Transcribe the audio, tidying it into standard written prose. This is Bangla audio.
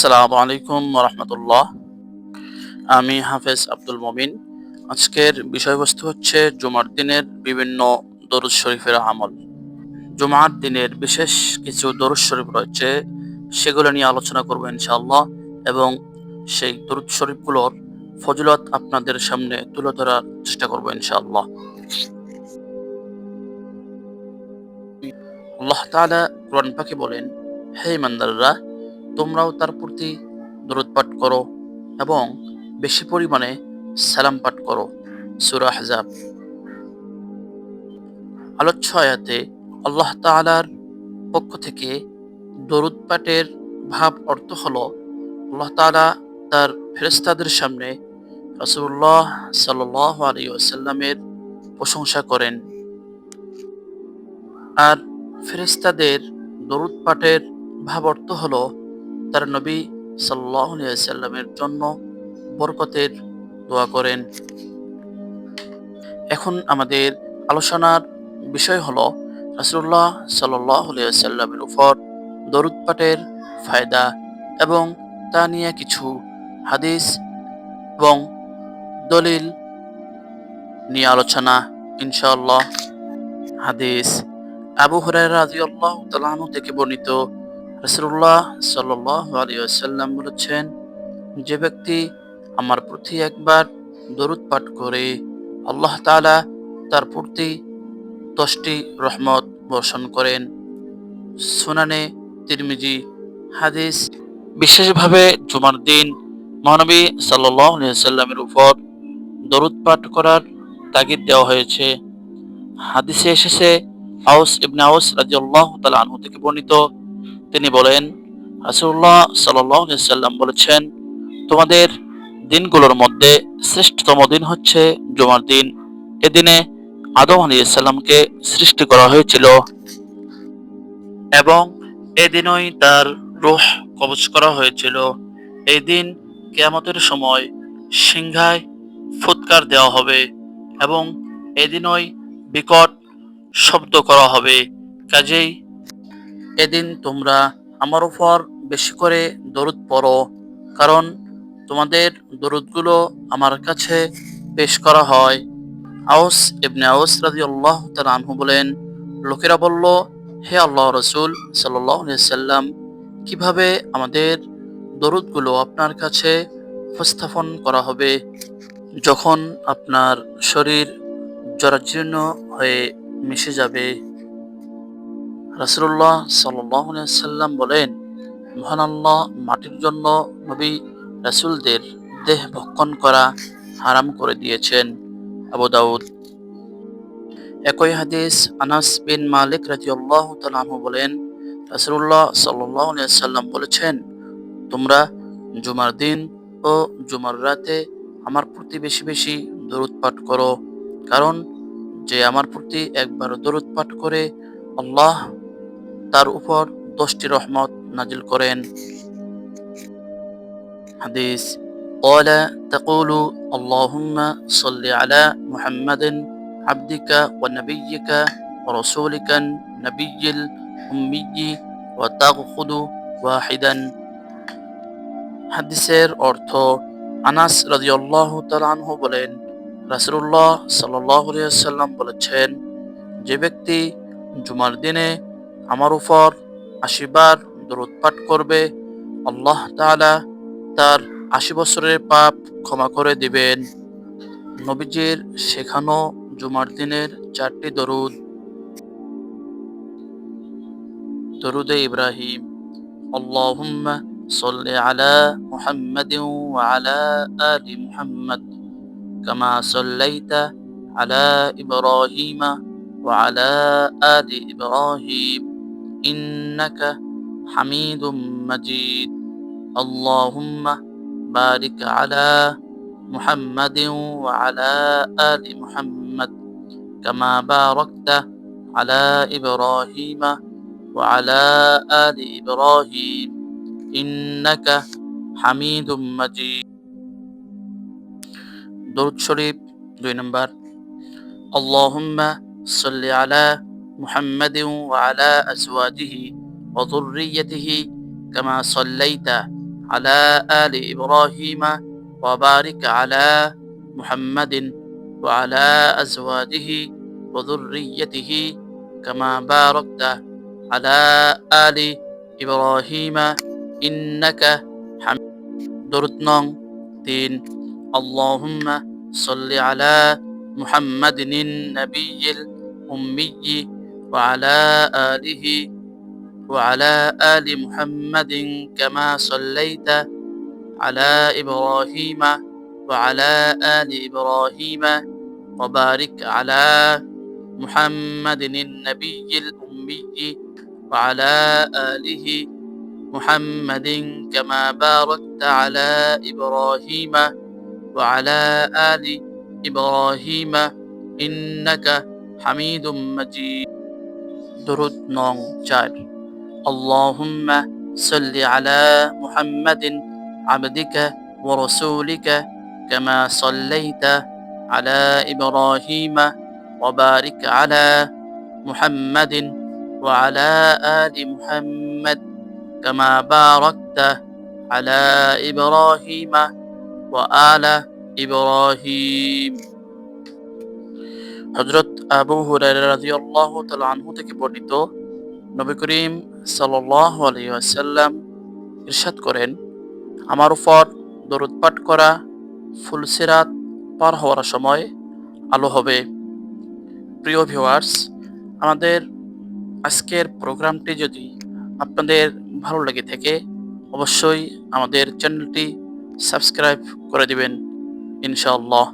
আসসালামু আলাইকুম রাহমাতুল্লাহ। আমি হাফেজ আব্দুল মমিন। আজকের বিষয়বস্তু হচ্ছে জুমার দিনের বিভিন্ন দরুদ শরীফের আমল। জুমার দিনের বিশেষ কিছু দরুদ শরীফ রয়েছে, সেগুলো নিয়ে আলোচনা করব ইনশাআল্লাহ, এবং সেই দরুদ শরীফগুলোর ফজিলত আপনাদের সামনে তুলে ধরার চেষ্টা করব ইনশাআল্লাহ। আল্লাহ তাআলা কোরআন পাকে বলেন, হে ইমানদাররা, তোমরাও তার প্রতি দরুদ পাঠ করো এবং বেশি পরিমাণে সালাম পাঠ করো। সূরা আহজাব। আলোচ্য আয়াতে আল্লাহ তাআলার পক্ষ থেকে দরুদ পাঠের ভাব অর্থ হলো, আল্লাহ তাআলা তার ফেরেশতাদের সামনে রাসূলুল্লাহ সাল্লাল্লাহু আলাইহি ওয়াসাল্লামের প্রশংসা করেন। আর ফেরেশতাদের দরুদ পাঠের ভাব অর্থ হলো তার নবী সাল্লাল্লাহু আলাইহি ওয়াসাল্লামের জন্য বরকতের দোয়া করেন। এখন আমাদের আলোচনার বিষয় হলো রাসূলুল্লাহ সাল্লাল্লাহু আলাইহি ওয়াসাল্লামের উপর দরুদ পাঠের ফায়দা এবং তা নিয়ে কিছু হাদিস এবং দলিল নিয়ে আলোচনা ইনশাআল্লাহ। হাদিস আবু হুরায়রা রাদিয়াল্লাহু তাআলা আনহু থেকে বর্ণিত, রাসূলুল্লাহ সাল্লাল্লাহু আলাইহি ওয়াসাল্লাম বলেছেন, যে ব্যক্তি আমার প্রতি একবার দরুদ পাঠ করে, আল্লাহ তাআলা তার প্রতি 10টি রহমত বর্ষণ করেন। সুনানে তিরমিজি। হাদিস, বিশেষভাবে জুমার দিন মহানবী সাল্লাল্লাহু আলাইহি ওয়াসাল্লামের উপর দরুদ পাঠ করার তাগিদ দেওয়া হয়েছে। হাদিসে এসেছে, আউস ইবনে আউস রাদিয়াল্লাহু তাআলা আনহু থেকে বর্ণিত, তিনি বলেন, রাসূলুল্লাহ সাল্লাল্লাহু আলাইহি ওয়াসাল্লাম বলেছেন, তোমাদের দিনগুলোর মধ্যে শ্রেষ্ঠতম দিন হচ্ছে জুমার দিন। এদিনে আদম আলাইহিস সালামকে সৃষ্টি করা হয়েছিল এবং এদিনই তার রূহ কবজ করা হয়েছিল। এই দিন কিয়ামতের সময় সিংহায় ফুৎকার দেওয়া হবে এবং এদিনই বিকট শব্দ করা হবে। কাজেই এদিন তোমরা আমার উপর বেশি করে দরুদ পড়ো, কারণ তোমাদের দরুদগুলো আমার কাছে পেশ করা হয়। আউস ইবনে আউস রাদিয়াল্লাহু তাআলা আনহু বলেন, লোকেরা বলল, হে আল্লাহর রাসূল সাল্লাল্লাহু আলাইহি ওয়াসাল্লাম, কিভাবে আমাদের দরুদগুলো আপনার কাছে উপস্থাপন করা হবে যখন আপনার শরীর জরাজীর্ণ হয়ে মিশে যাবে? রাসূলুল্লাহ সাল্লাল্লাহু আলাইহি ওয়াসাল্লাম বলেন, মহান আল্লাহ মাটির জন্য নবী রাসূলদের দেহ ভক্ষণ করা হারাম করে দিয়েছেন। আবু দাউদ। একই হাদিস আনাস বিন মালিক রাদিয়াল্লাহু তাআলা আনহু বলেন, রাসূলুল্লাহ সাল্লাল্লাহু আলাইহি ওয়াসাল্লাম বলেছেন, তোমরা জুমার দিন ও জুমার রাতে আমার প্রতি বেশি বেশি দরুদ পাঠ করো, কারণ যে আমার প্রতি একবার দরুদ পাঠ করে, আল্লাহ তার উপর 10টি রহমত নাজিল করেন। হাদিস قال تقول اللهم صل على محمد عبدك ونبيك ورسولك النبي الأمي وتأخذ واحدا। হাদিসের অর্থ, আনাস রাদিয়াল্লাহু তাআলা আনহু বলেন, রাসূলুল্লাহ সাল্লাল্লাহু আলাইহি ওয়াসাল্লাম বলেছেন, যে ব্যক্তি জুমার দিনে আমার উপর 80 বার দরুদ পাঠ করবে, আল্লাহ তাআলা তার 80 বছরের পাপ ক্ষমা করে দিবেন। নবীজির শেখানো জুমার দিনের 4টি দরুদ। দরুদে ইব্রাহিম। আল্লাহুম্মা সাল্লি আলা মুহাম্মাদিন ওয়া আলা আলি মুহাম্মাদ কামা সাল্লাইতা আলা ইব্রাহিমা ওয়া আলা আলি ইব্রাহিম ইন্নাকা হামিদুম মাজিদ। আল্লাহুম্মা বারিক আলা মুহাম্মাদিন ওয়া আলা আলি মুহাম্মাদ কামা বারাকতা আলা ইব্রাহিমা ওয়া আলা আলি ইব্রাহিম ইন্নাকা হামিদুম মাজিদ। দরুদ শরীফ 2 নম্বর। আল্লাহুম্মা সাল্লি আলা মুহাম্মাদিন ওয়া আলা আজওয়াজিহি ওয়া যুররিয়্যাতিহি কামা সাল্লাইতা على آل إبراهيم وبارك على محمد وعلى أزواجه وذريته كما باركت على آل إبراهيم إنك حميد. درود নং 3 اللهم صل على محمد النبي الأمي وعلى آله وعلى آل محمد كما صليت على إبراهيم وعلى آل إبراهيم وبارك على محمد النبي الأمي وعلى آله محمد كما باركت على إبراهيم وعلى آل إبراهيم إنك حميد مجيد. درود নং 4 اللهم صل على محمد عبدك ورسولك كما صليت على إبراهيم وبارك على محمد وعلى آل محمد كما باركت على إبراهيم وآل إبراهيم. হযরত আবু হুরায়রা রাদিয়াল্লাহু তাআলা আনহু থেকে বর্ণিত, নবী করিম সাল্লাল্লাহু আলাইহি ওয়াসাল্লাম ইরশাদ করেন, আমার উপর দরুদ পাঠ করা ফুলসিরাত পার হওয়ার সময় আলো হবে। প্রিয় ভিউয়ার্স, আমাদের আজকের প্রোগ্রামটি যদি আপনাদের ভালো লেগে থাকে অবশ্যই আমাদের চ্যানেলটি সাবস্ক্রাইব করে দিবেন ইনশাআল্লাহ।